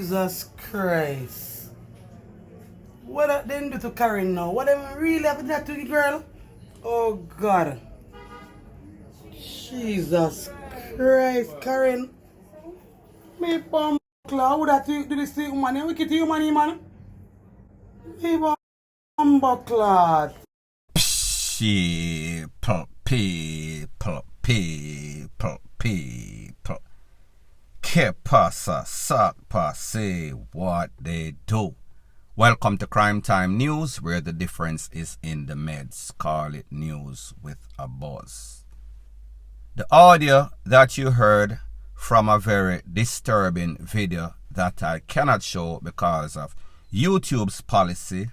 Jesus Christ. What are they do to Karen now? What am really happened to the girl? Oh God. Jesus Christ, Karen. Me bomb cloud would have to do this to woman. You wicked human, man. Me bomb cloud. People. Que pasa, sac passe, what they do. Welcome to Crime Time News, where the difference is in the meds. Call it news with a buzz. The audio that you heard from a very disturbing video that I cannot show because of YouTube's policy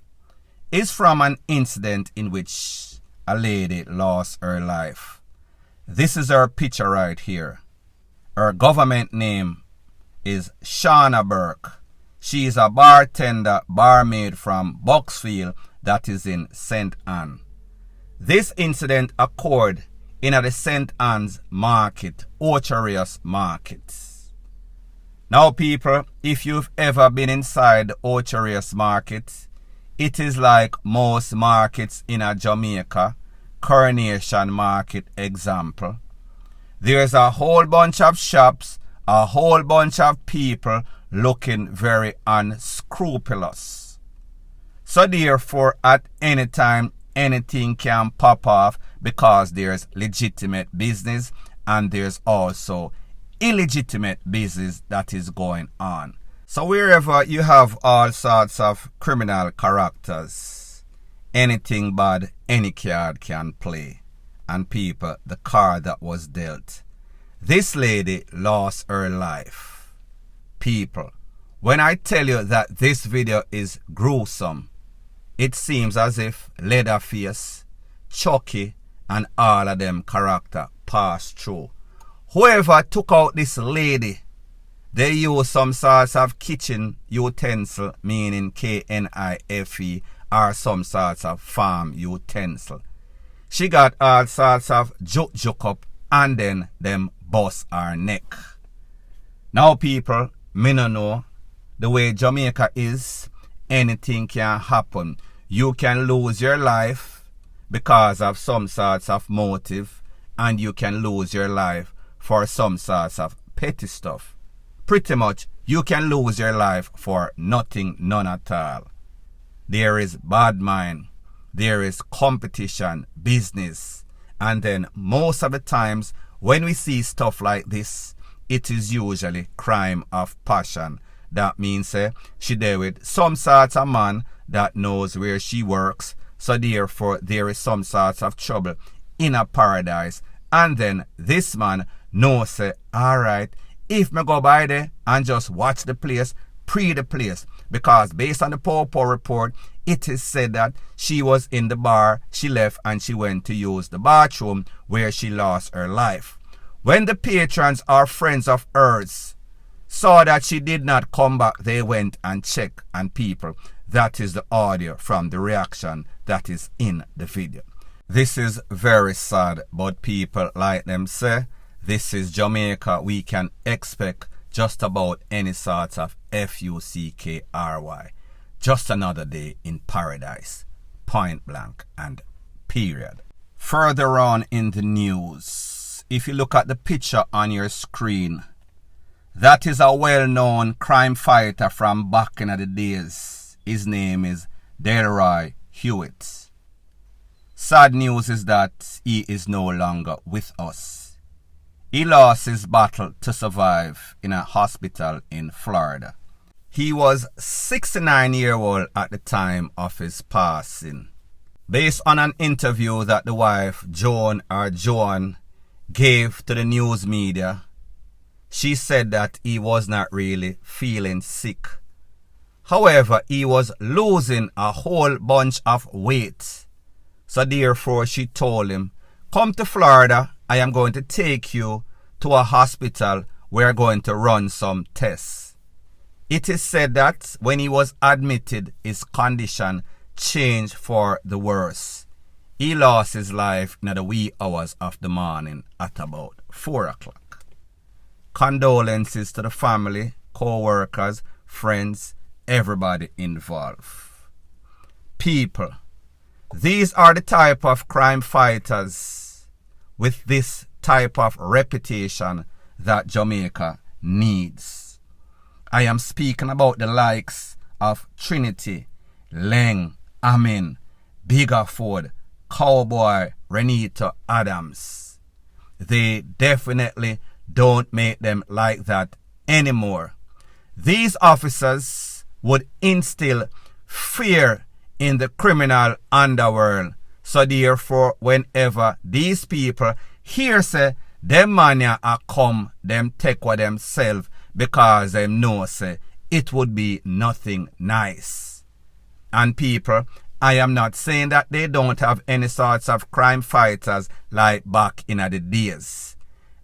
is from an incident in which a lady lost her life. This is her picture right here. Her government name is Shauna Burke. She is a barmaid from Boxfield that is in St. Anne. This incident occurred in the St. Anne's market, Ocharius market. Now people, if you've ever been inside the Ocharius market, it is like most markets in a Jamaica, Coronation Market example. There's a whole bunch of shops, a whole bunch of people looking very unscrupulous. So therefore, at any time, anything can pop off because there's legitimate business and there's also illegitimate business that is going on. So wherever you have all sorts of criminal characters, anything bad, any card can play. And people, the card that was dealt. This lady lost her life. People, when I tell you that this video is gruesome, it seems as if Leatherface, Chucky, and all of them character passed through. Whoever took out this lady, they used some sorts of kitchen utensil, meaning K-N-I-F-E, or some sorts of farm utensil. She got all sorts of juk up and then them bust her neck. Now people, me no know, the way Jamaica is, anything can happen. You can lose your life because of some sorts of motive, and you can lose your life for some sorts of petty stuff. Pretty much, you can lose your life for nothing, none at all. There is bad mind. There is competition, business, and then most of the times when we see stuff like this, it is usually crime of passion. That means she there with some sort of man that knows where she works, so therefore there is some sort of trouble in a paradise, and then this man knows alright, if me go by there and just watch the place, pre the place, because based on the PUM report, it is said that she was in the bar, she left and she went to use the bathroom where she lost her life. When the patrons or friends of hers saw that she did not come back, they went and checked, and people, that is the audio from the reaction that is in the video. This is very sad, but people, like them say, this is Jamaica. We can expect just about any sort of F-U-C-K-R-Y. Just another day in paradise. Point blank and period. Further on in the news, if you look at the picture on your screen, that is a well-known crime fighter from back in the days. His name is CUT-0UT. Sad news is that he is no longer with us. He lost his battle to survive in a hospital in Florida. He was 69-year-old at the time of his passing. Based on an interview that the wife, Joan gave to the news media, she said that he was not really feeling sick. However, he was losing a whole bunch of weight. So therefore, she told him, come to Florida, I am going to take you to a hospital. We are going to run some tests. It is said that when he was admitted, his condition changed for the worse. He lost his life in the wee hours of the morning at about 4 o'clock. Condolences to the family, co-workers, friends, everybody involved. People, these are the type of crime fighters with this type of reputation that Jamaica needs. I am speaking about the likes of Trinity, Leng, Amin, Biggerford, Cowboy, Renita Adams. They definitely don't make them like that anymore. These officers would instill fear in the criminal underworld. So therefore, whenever these people hear say them mania a come, them take what themselves because them know say it would be nothing nice. And people, I am not saying that they don't have any sorts of crime fighters like back in the days.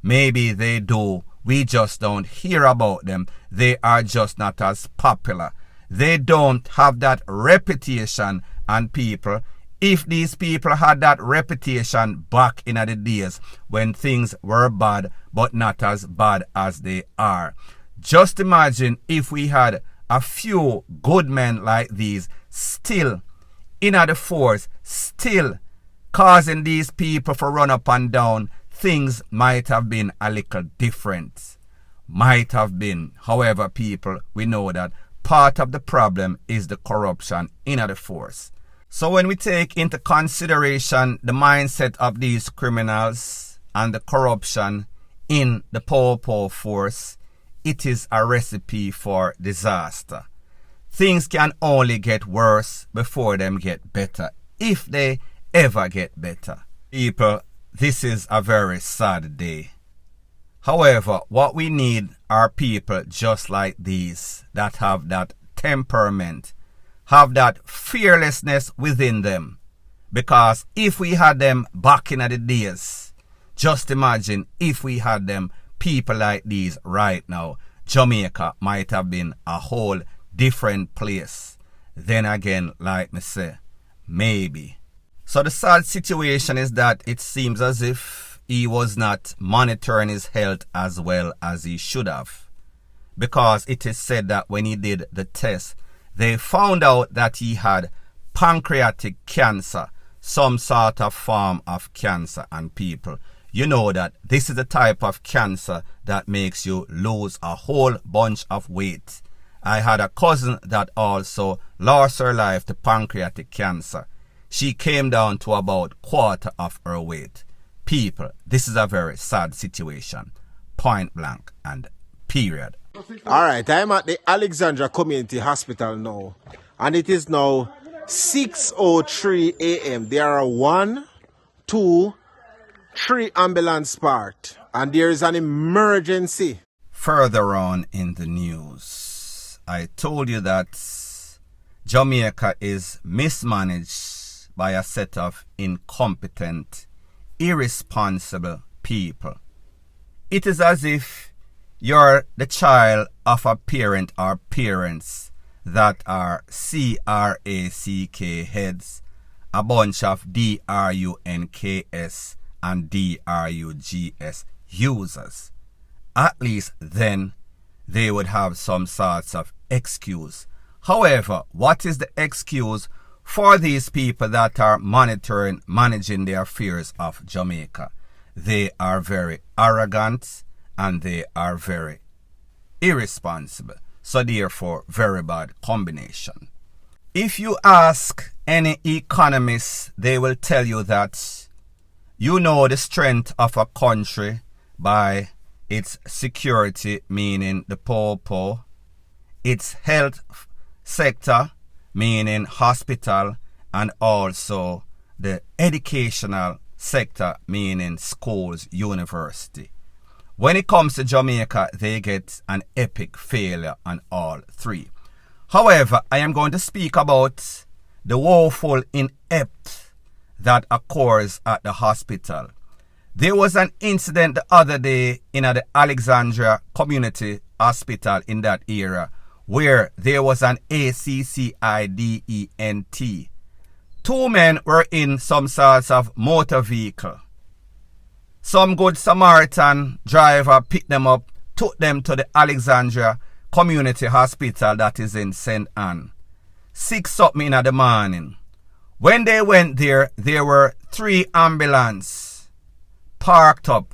Maybe they do. We just don't hear about them. They are just not as popular. They don't have that reputation. And people, if these people had that reputation back in the days when things were bad but not as bad as they are, just imagine if we had a few good men like these still in the force, still causing these people to run up and down, things might have been a little different. Might have been. However, people, we know that part of the problem is the corruption in the force. So when we take into consideration the mindset of these criminals and the corruption in the PUM force, it is a recipe for disaster. Things can only get worse before them get better, if they ever get better. People, this is a very sad day. However, what we need are people just like these that have that temperament, have that fearlessness within them. Because if we had them back in the days, just imagine if we had them people like these right now, Jamaica might have been a whole different place. Then again, like me say, maybe. So the sad situation is that it seems as if he was not monitoring his health as well as he should have. Because it is said that when he did the test, they found out that he had pancreatic cancer, some sort of form of cancer. And people, you know that this is the type of cancer that makes you lose a whole bunch of weight. I had a cousin that also lost her life to pancreatic cancer. She came down to about quarter of her weight. People, this is a very sad situation. Point blank and period. Alright, I'm at the Alexandra Community Hospital now. And it is now 6:03 a.m. There are 1, 2, 3 ambulance parked. And there is an emergency. Further on in the news, I told you that Jamaica is mismanaged by a set of incompetent, irresponsible people. It is as if you're the child of a parent or parents that are CRACK heads, a bunch of DRUNKS and DRUGS users. At least then they would have some sorts of excuse. However, what is the excuse for these people that are managing the affairs of Jamaica? They are very arrogant and they are very irresponsible. So therefore, very bad combination. If you ask any economist, they will tell you that you know the strength of a country by its security, meaning the PUM, its health sector, meaning hospital, and also the educational sector, meaning schools, university. When it comes to Jamaica, they get an epic failure on all three. However, I am going to speak about the woeful inept that occurs at the hospital. There was an incident the other day in the Alexandria Community Hospital in that area where there was an accident. 2 men were in some sorts of motor vehicle. Some good Samaritan driver picked them up, took them to the Alexandria community hospital that is in St. Anne. 6 something in the morning. When they went there were 3 ambulances parked up.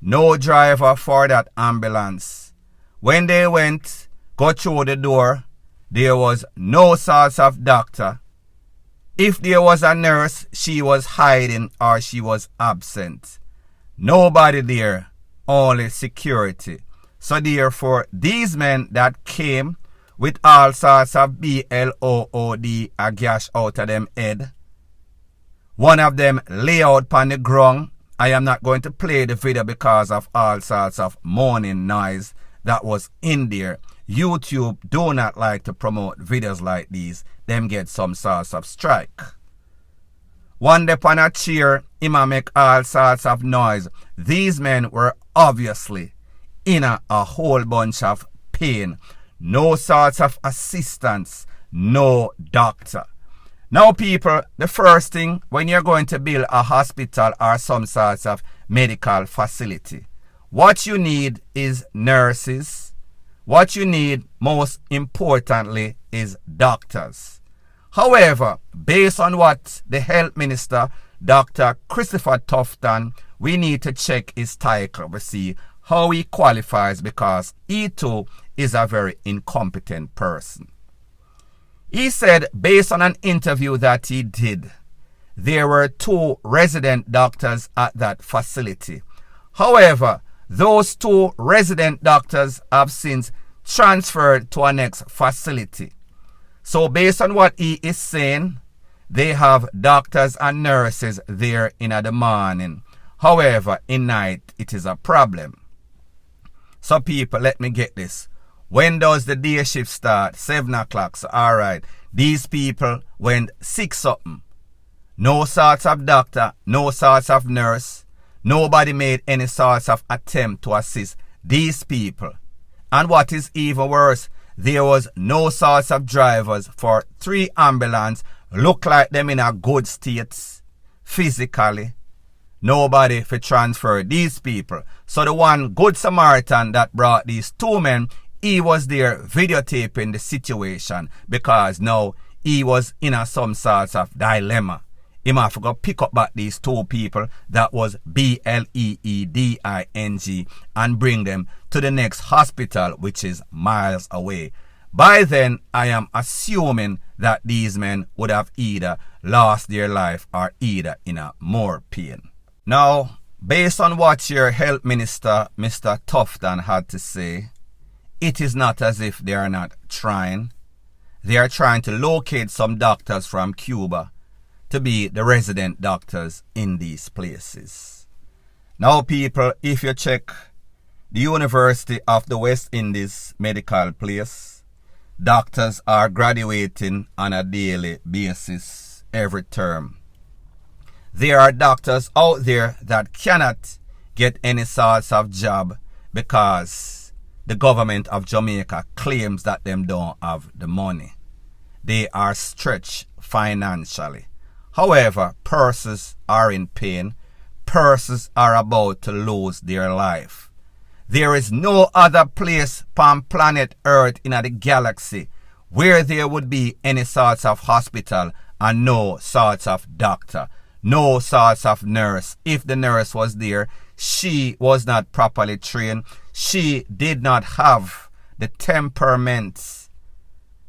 No driver for that ambulance. When they went, go through the door, there was no sort of doctor. If there was a nurse, she was hiding or she was absent. Nobody there, only security. So therefore, these men that came with all sorts of BLOOD a gash out of them head, one of them lay out on the ground. I am not going to play the video because of all sorts of moaning noise that was in there. YouTube do not like to promote videos like these. Them get some sorts of strike. One day on a chair, him a make all sorts of noise. These men were obviously in a whole bunch of pain. No sorts of assistance, no doctor. Now people, the first thing when you're going to build a hospital or some sorts of medical facility, what you need is nurses. What you need most importantly is doctors. However, based on what the health minister, Dr. Christopher Tufton, we need to check his title to see how he qualifies, because he too is a very incompetent person. He said, based on an interview that he did, there were 2 resident doctors at that facility. However, those 2 resident doctors have since transferred to a next facility. So based on what he is saying, they have doctors and nurses there in the morning. However, in night, it is a problem. So people, let me get this. When does the day shift start? 7 o'clock. So alright, these people went 6 something. No sorts of doctor, no sorts of nurse. Nobody made any sorts of attempt to assist these people. And what is even worse, there was no sorts of drivers for 3 ambulances. Look like them in a good state physically. Nobody for transfer these people. So the one good Samaritan that brought these 2 men, he was there videotaping the situation, because now he was in some sorts of dilemma. He might have to go pick up back these 2 people that was BLEEDING and bring them to the next hospital, which is miles away. By then, I am assuming that these men would have either lost their life or either in a more pain. Now, based on what your health minister, Mr. Tufton, had to say, it is not as if they are not trying. They are trying to locate some doctors from Cuba to be the resident doctors in these places. Now people, if you check the University of the West Indies medical place, doctors are graduating on a daily basis every term. There are doctors out there that cannot get any sorts of job because the government of Jamaica claims that them don't have the money. They are stretched financially. However, purses are in pain. Purses are about to lose their life. There is no other place on planet Earth in the galaxy where there would be any sorts of hospital and no sorts of doctor, no sorts of nurse. If the nurse was there, she was not properly trained. She did not have the temperaments,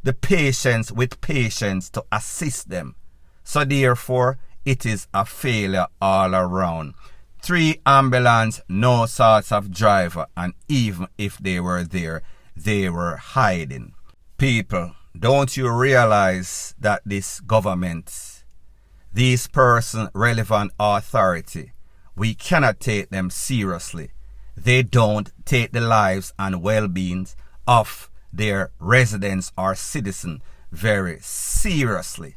the patience with patients to assist them. So therefore, it is a failure all around. 3 ambulances, no sorts of driver, and even if they were there, they were hiding. People, don't you realize that this government, these person relevant authority, we cannot take them seriously. They don't take the lives and well-beings of their residents or citizens very seriously.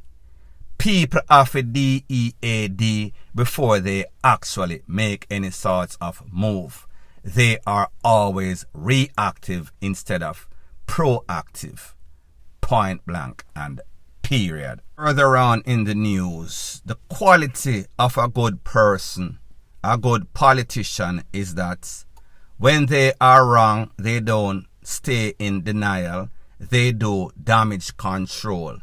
People have a DEAD before they actually make any sorts of move. They are always reactive instead of proactive. Point blank and period. Further on in the news, the quality of a good person, a good politician, is that when they are wrong, they don't stay in denial. They do damage control.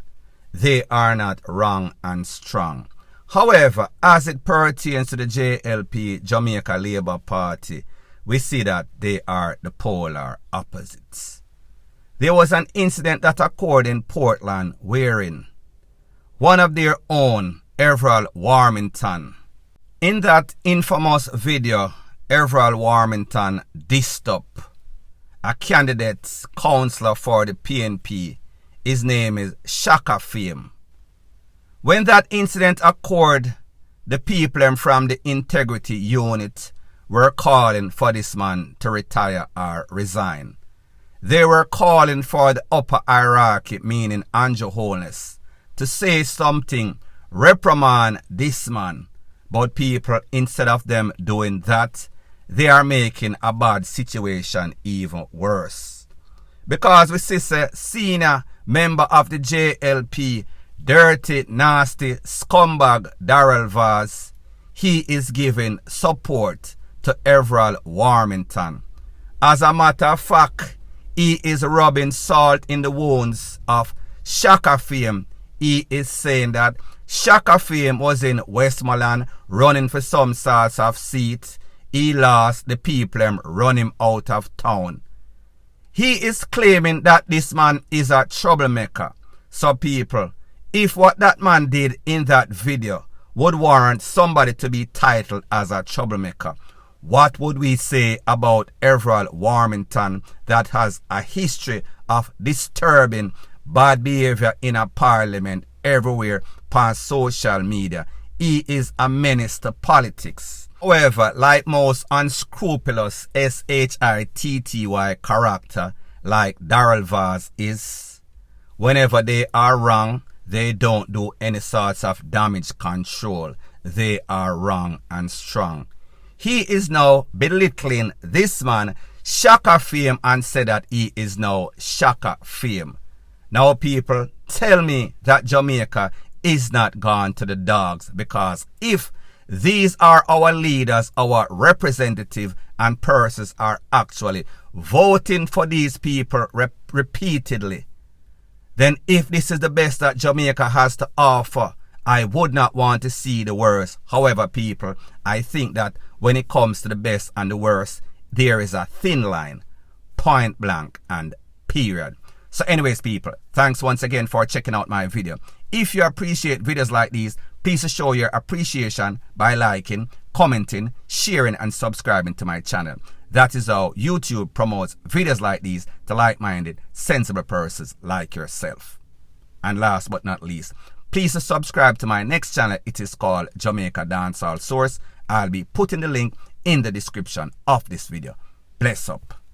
They are not wrong and strong. However, as it pertains to the JLP, Jamaica Labour Party, we see that they are the polar opposites. There was an incident that occurred in Portland wherein one of their own, Everall Warmington, in that infamous video, Everall Warmington dissed up a candidate councillor for the PNP. His name is Shaka Fame. When that incident occurred, the people from the integrity unit were calling for this man to retire or resign. They were calling for the upper hierarchy, meaning Andrew Holness, to say something, reprimand this man. But people, instead of them doing that, they are making a bad situation even worse. Because we see a senior member of the JLP, dirty, nasty, scumbag Darrell Vaz, he is giving support to Everall Warmington. As a matter of fact, he is rubbing salt in the wounds of Shaka Fame. He is saying that Shaka Fame was in Westmoreland running for some sorts of seat. He lost, the people run him out of town. He is claiming that this man is a troublemaker. So people, if what that man did in that video would warrant somebody to be titled as a troublemaker, what would we say about Everall Warmington that has a history of disturbing bad behavior in a parliament everywhere past social media? He is a menace to politics. However, like most unscrupulous SHITTY character like Darrell Vaz is, whenever they are wrong, they don't do any sorts of damage control. They are wrong and strong. He is now belittling this man, Shaka Fame, and said that he is now Shaka Fame. Now people, tell me that Jamaica is not gone to the dogs, because if these are our leaders, our representatives and persons are actually voting for these people repeatedly, then if this is the best that Jamaica has to offer, I would not want to see the worst. However, people, I think that when it comes to the best and the worst, there is a thin line, point blank and period. So anyways, people, thanks once again for checking out my video. If you appreciate videos like these, please show your appreciation by liking, commenting, sharing and subscribing to my channel. That is how YouTube promotes videos like these to like-minded, sensible persons like yourself. And last but not least, please subscribe to my next channel. It is called Jamaica Dancehall Source. I'll be putting the link in the description of this video. Bless up.